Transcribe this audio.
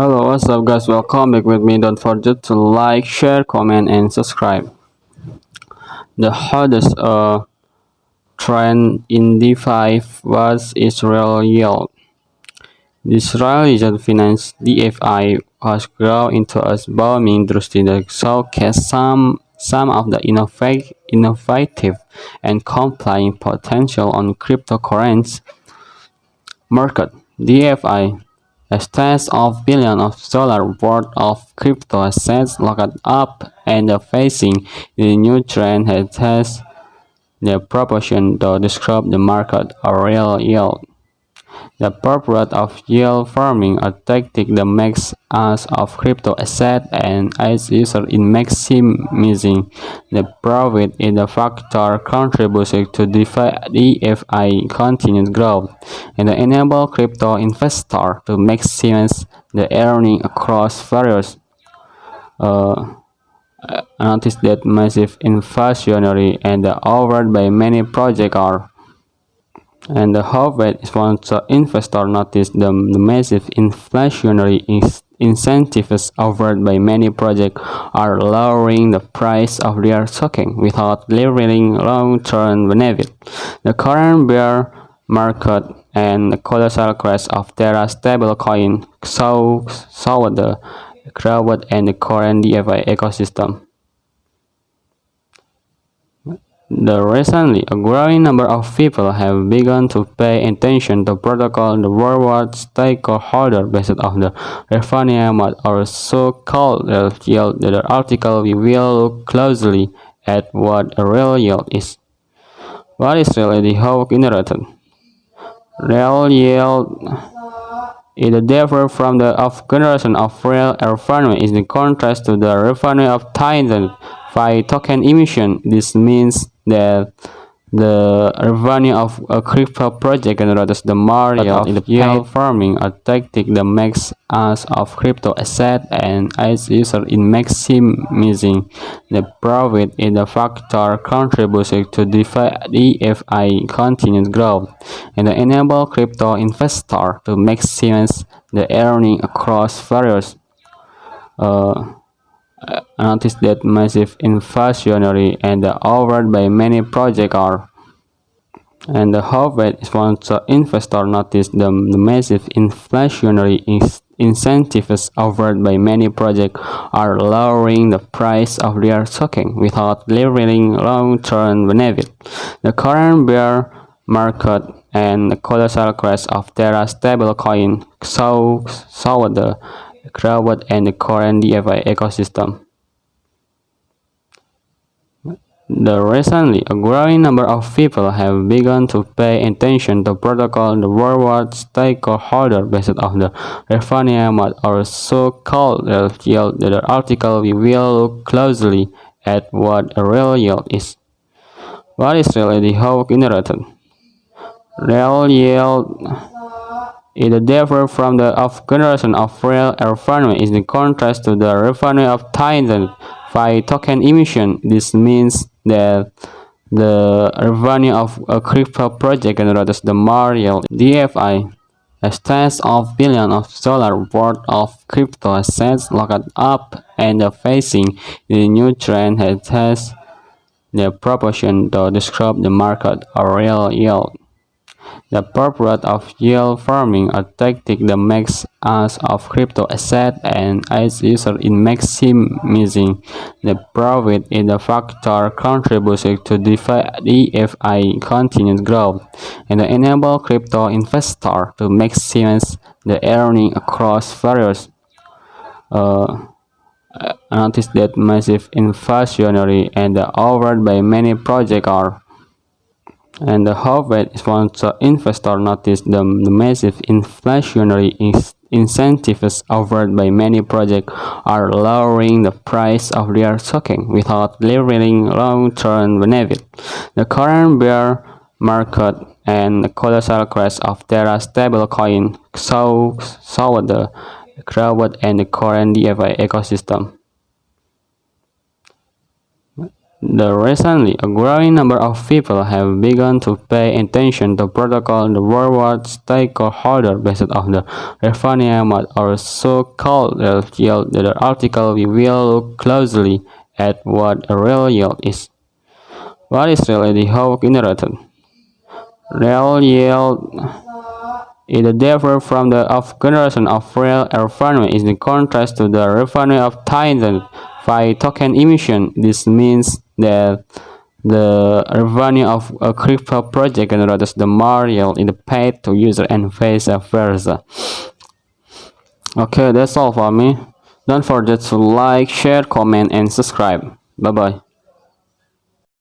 Hello, what's up guys? Welcome back with me. Don't forget to like, share, comment, and subscribe. The hottest trend in DeFi was Israel yield. The Israeli finance DFI has grown into a booming industry that showcases some of the innovative and compelling potential on cryptocurrency market. DFI stands of billions of dollars worth of crypto assets locked up and facing the new trend has the proportion to describe the market or real yield. The purpose of yield farming a tactic that makes us of crypto asset and as user in maximizing the profit is the factor contributing to DeFi continued growth and enable crypto investor to maximize the earning across various uh, notice that massive inflationary and offered by many projects are and the Harvard sponsor investor noticed the massive inflationary incentives offered by many projects are lowering the price of their token without delivering long-term benefit. The current bear market and the colossal crash of Terra stablecoin saw the crowd and the current DeFi ecosystem. Recently, a growing number of people have begun to pay attention to protocol the worldwide stakeholder based on the revenue model or so-called yield. The article we will look closely at what a real yield is. What is really the how generated? Real yield is different from the of generation of real revenue is in contrast to the revenue of tiny by token emission. This means that the revenue of a crypto project generates the more yield in the yield farming a tactic that makes us of crypto asset and as user in maximizing the profit is the factor contributing to DeFi continued growth and enable crypto investor to maximize the earning across various uh, notice that massive inflationary and offered by many projects are and the Harvard sponsor investor noticed the massive inflationary incentives offered by many projects are lowering the price of their token without delivering long-term benefit. The current bear market and the colossal crash of Terra stablecoin saw the crowd and the current DeFi ecosystem. Recently, a growing number of people have begun to pay attention to protocol the worldwide stakeholder based on the revenue model or so-called yield. The article we will look closely at what a real yield is. What is really the how generated? Real yield is different from the of generation of real revenue is in contrast to the revenue of tiny by token emission. This means that the revenue of a crypto project generates the more yield. DFI stands of billions of dollars worth of crypto assets locked up and facing the new trend has the proportion to describe the market or real yield. The purpose of yield farming a tactic that makes us of crypto asset and as user in maximizing the profit is the factor contributing to DeFi continued growth and enable crypto investor to maximize the earning across various notice that massive inflationary and offered by many projects are and the Harvard sponsor investor noticed the massive inflationary incentives offered by many projects are lowering the price of their token without delivering long-term benefit. The current bear market and the colossal crash of Terra stablecoin saw the crowd and the current DeFi ecosystem. Recently, a growing number of people have begun to pay attention to protocol the reward stakeholder based on the revenue mode or so-called real yield. In the article, we will look closely at what a real yield is. What is really the how generated? Real yield is different from the of generation of real revenue is in contrast to the revenue of Titan by token emission. This means that the revenue of a crypto project generates the more yield in the paid to user and vice versa. Okay, that's all for me. Don't forget to like, share, comment, and subscribe. Bye bye.